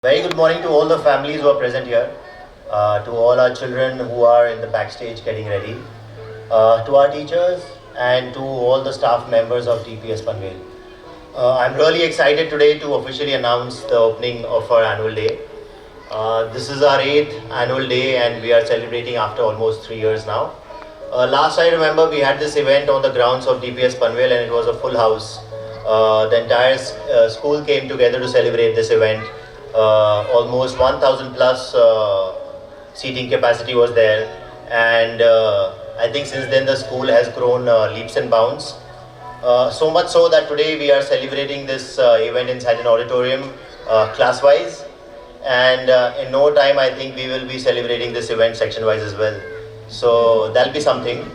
Very good morning to all the families who are present here, to all our children who are in the backstage getting ready, to our teachers and to all the staff members of DPS Panvel. I'm really excited today to officially announce the opening of our annual day. This is our 8th annual day and we are celebrating after almost 3 years now. Last I remember we had this event on the grounds of DPS Panvel and it was a full house. The entire school came together to celebrate this event. Almost 1000 plus seating capacity was there, and I think since then the school has grown leaps and bounds. So much so that today we are celebrating this event inside an auditorium class wise, and in no time I think we will be celebrating this event section wise as well. So that'll be something.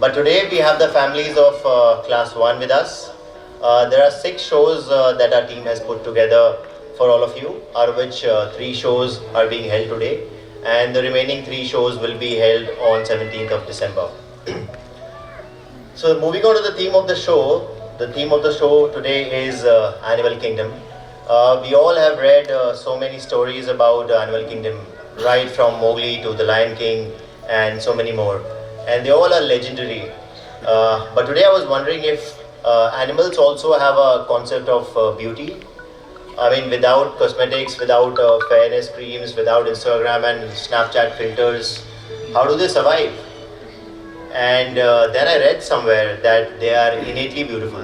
But today we have the families of class 1 with us. There are 6 shows that our team has put together for all of you, out of which 3 shows are being held today, and the remaining 3 shows will be held on 17th of December. So moving on to the theme of the show, the theme of the show today is Animal Kingdom. We all have read so many stories about Animal Kingdom, right from Mowgli to the Lion King and so many more, and they all are legendary. But today I was wondering if animals also have a concept of beauty. I mean, without cosmetics, without fairness creams, without Instagram and Snapchat filters, how do they survive? And then I read somewhere that they are innately beautiful.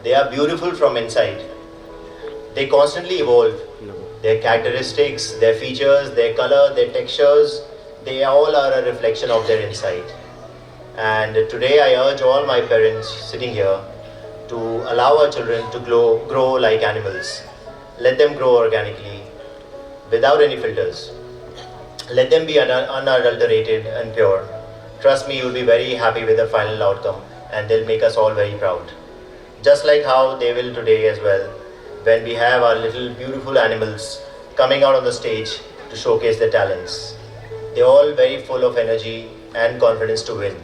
They are beautiful from inside. They constantly evolve. Their characteristics, their features, their color, their textures, they all are a reflection of their inside. And today I urge all my parents sitting here to allow our children to grow like animals. Let them grow organically, without any filters. Let them be unadulterated and pure. Trust me, you'll be very happy with the final outcome and they'll make us all very proud. Just like how they will today as well, when we have our little beautiful animals coming out on the stage to showcase their talents. They're all very full of energy and confidence to win.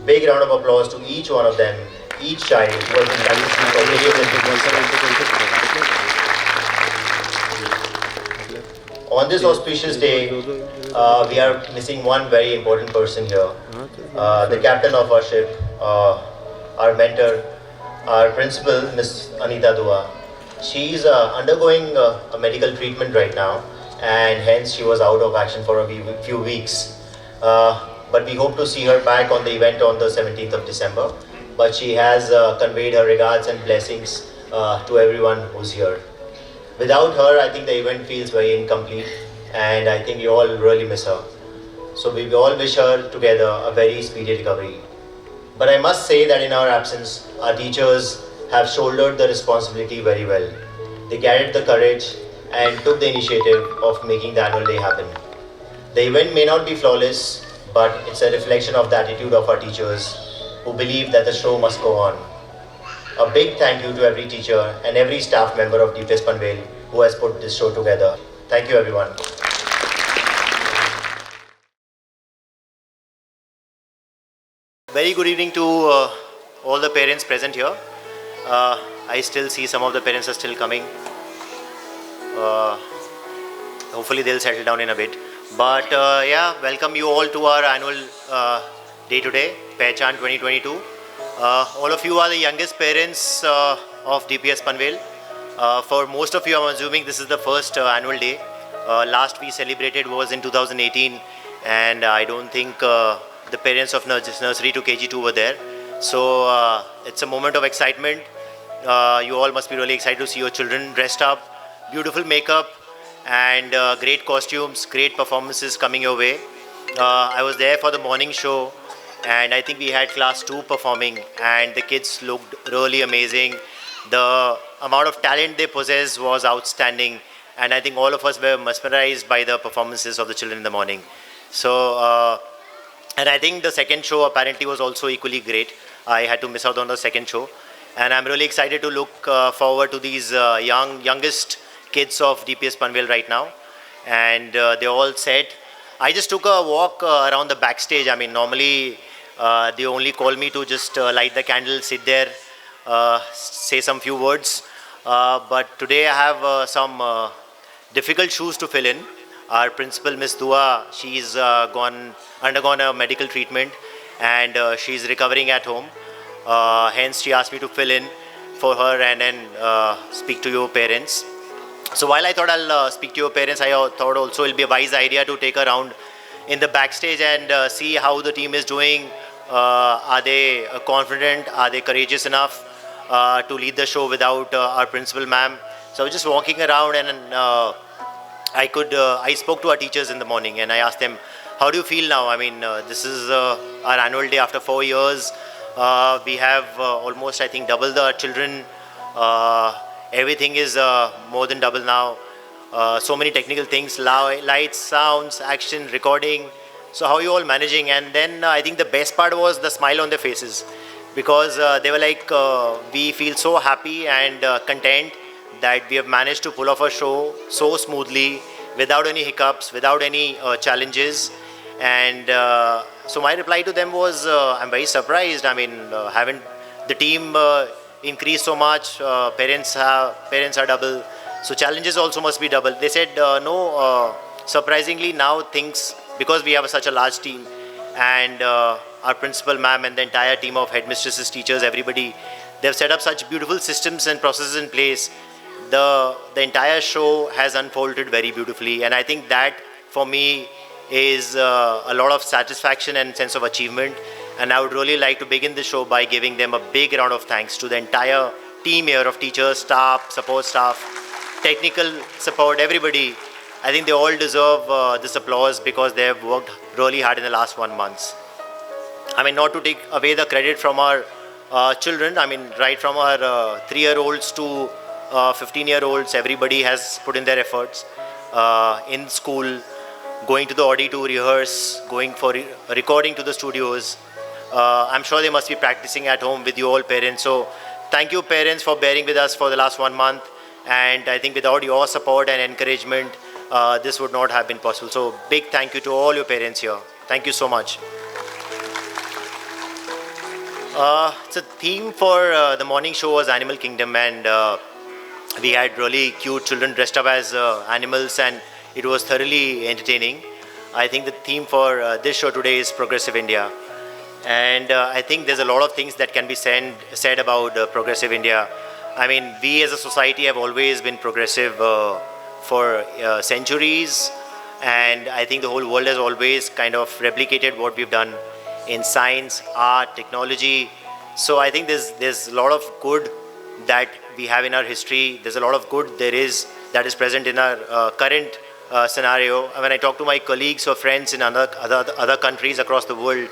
Big round of applause to each one of them, each child who has been on this auspicious day, we are missing one very important person here. The captain of our ship, our mentor, our principal, Miss Anita Dua. She is undergoing a medical treatment right now, and hence she was out of action for a few weeks. But we hope to see her back on the event on the 17th of December. But she has conveyed her regards and blessings to everyone who's here. Without her, I think the event feels very incomplete, and I think we all really miss her. So we all wish her together a very speedy recovery. But I must say that in our absence, our teachers have shouldered the responsibility very well. They carried the courage and took the initiative of making the annual day happen. The event may not be flawless, but it's a reflection of the attitude of our teachers who believe that the show must go on. A big thank you to every teacher and every staff member of DPS Panvel who has put this show together. Thank you everyone. Very good evening to all the parents present here. I still see some of the parents are still coming. Hopefully they'll settle down in a bit. But yeah, welcome you all to our annual day today, Pehchan 2022. All of you are the youngest parents of DPS Panvel. For most of you, I'm assuming this is the first annual day. Last we celebrated was in 2018, and I don't think the parents of nursery to KG2 were there. So it's a moment of excitement. You all must be really excited to see your children dressed up, beautiful makeup, and great costumes, great performances coming your way. I was there for the morning show, and I think we had class 2 performing, and the kids looked really amazing. The amount of talent they possess was outstanding, and I think all of us were mesmerized by the performances of the children in the morning. So, and I think the second show apparently was also equally great. I had to miss out on the second show, and I'm really excited to look forward to these youngest kids of DPS Panvel right now, and they're all set. I just took a walk around the backstage. I mean, normally they only call me to just light the candle, sit there, say some few words. But today I have some difficult shoes to fill in. Our principal, Miss Dua, she's undergone a medical treatment, and she's recovering at home. Hence, she asked me to fill in for her and then speak to your parents. So while I thought I'll speak to your parents, I thought also it'll be a wise idea to take a round in the backstage and see how the team is doing. Are they confident? Are they courageous enough to lead the show without our principal, ma'am? So I was just walking around, and I spoke to our teachers in the morning, and I asked them, how do you feel now? I mean, this is our annual day after 4 years. We have almost, I think, double the children. Everything is more than double now. So many technical things, lights, sounds, action, recording. So how are you all managing? And then I think the best part was the smile on their faces, because they were like, we feel so happy and content that we have managed to pull off a show so smoothly, without any hiccups, without any challenges. And so my reply to them was, I'm very surprised. I mean, haven't the team increased so much? Parents are double, so challenges also must be double. They said, no, surprisingly now things, because we have such a large team, and our principal, ma'am, and the entire team of headmistresses, teachers, everybody, they've set up such beautiful systems and processes in place. The entire show has unfolded very beautifully, and I think that for me is a lot of satisfaction and sense of achievement. And I would really like to begin the show by giving them a big round of thanks to the entire team here of teachers, staff, support staff, technical support, everybody. I think they all deserve this applause, because they have worked really hard in the last 1 month. I mean, not to take away the credit from our children. I mean, right from our 3-year-olds to 15-year-olds, everybody has put in their efforts in school, going to the Audi to rehearse, going for recording to the studios. I'm sure they must be practicing at home with you all parents. So thank you, parents, for bearing with us for the last 1 month. And I think without your support and encouragement, this would not have been possible. So big thank you to all your parents here. Thank you so much. So the theme for the morning show was Animal Kingdom, and we had really cute children dressed up as animals, and it was thoroughly entertaining. I think the theme for this show today is Progressive India. And I think there's a lot of things that can be said about Progressive India. I mean, we as a society have always been progressive for centuries, and I think the whole world has always kind of replicated what we've done in science, art, technology. So I think there's a lot of good that we have in our history. There's a lot of good that is present in our current scenario. And when I talk to my colleagues or friends in other countries across the world,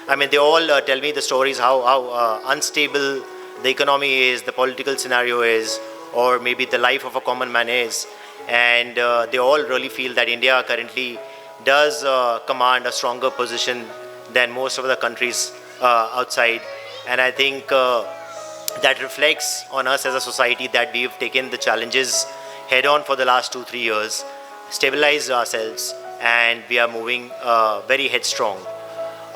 I mean, they all tell me the stories how unstable the economy is, the political scenario is, or maybe the life of a common man is. And they all really feel that India currently does command a stronger position than most of the countries outside. And I think that reflects on us as a society, that we've taken the challenges head on for the last 2-3 years, stabilized ourselves, and we are moving very headstrong.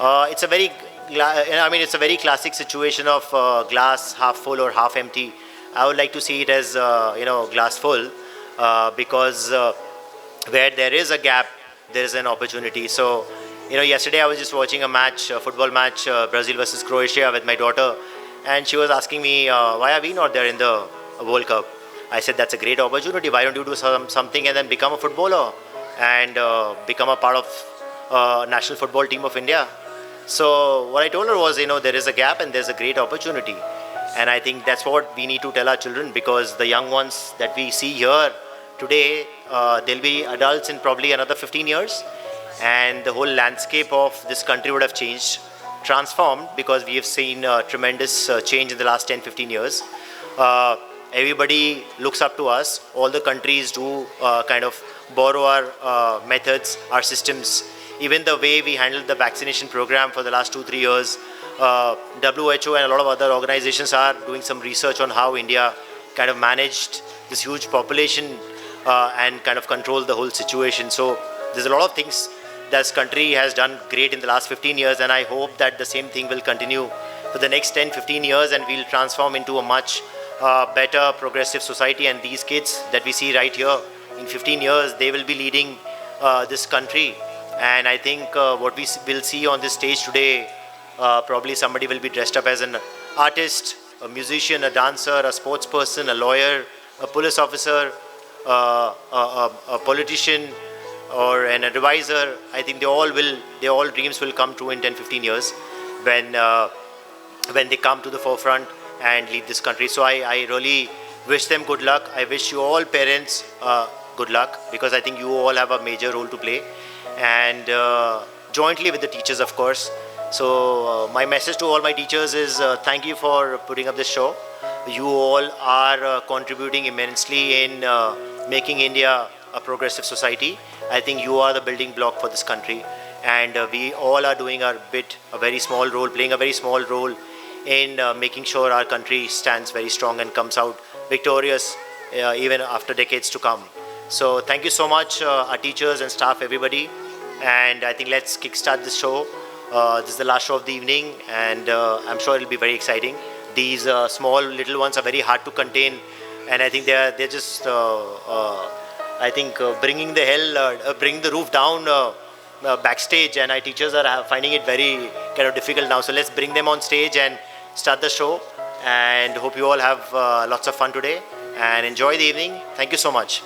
It's a very classic situation of glass half full or half empty. I would like to see it as glass full, because where there is a gap, there is an opportunity. So yesterday I was just watching a football match, Brazil versus Croatia, with my daughter, and she was asking me, why are we not there in the World Cup? I said, that's a great opportunity. Why don't you do something and then become a footballer and become a part of national football team of India? So what I told her was, there is a gap and there's a great opportunity. And I think that's what we need to tell our children, because the young ones that we see here today, they'll be adults in probably another 15 years. And the whole landscape of this country would have changed, transformed, because we have seen tremendous change in the last 10-15 years. Everybody looks up to us. All the countries do kind of borrow our methods, our systems. Even the way we handled the vaccination program for the last 2-3 years, WHO and a lot of other organizations are doing some research on how India kind of managed this huge population and kind of controlled the whole situation. So there's a lot of things this country has done great in the last 15 years, and I hope that the same thing will continue for the next 10-15 years, and we'll transform into a much better progressive society. And these kids that we see right here in 15 years they will be leading this country. And I think what we will see on this stage today, probably somebody will be dressed up as an artist, a musician, a dancer, a sports person, a lawyer, a police officer, a politician, or an advisor. I think their all dreams will come true in 10-15 years when they come to the forefront and lead this country. So I really wish them good luck. I wish you all parents good luck, because I think you all have a major role to play, and jointly with the teachers, of course. So my message to all my teachers is thank you for putting up this show. You all are contributing immensely in making India a progressive society. I think you are the building block for this country, and we all are doing our bit, a very small role, playing a very small role in making sure our country stands very strong and comes out victorious even after decades to come. So thank you so much, our teachers and staff, everybody. And I think let's kickstart this show. This is the last show of the evening, and I'm sure it'll be very exciting. These small little ones are very hard to contain, and I think they're just bringing the roof down backstage, and our teachers are finding it very kind of difficult now. So let's bring them on stage and start the show, and hope you all have lots of fun today and enjoy the evening. Thank you so much.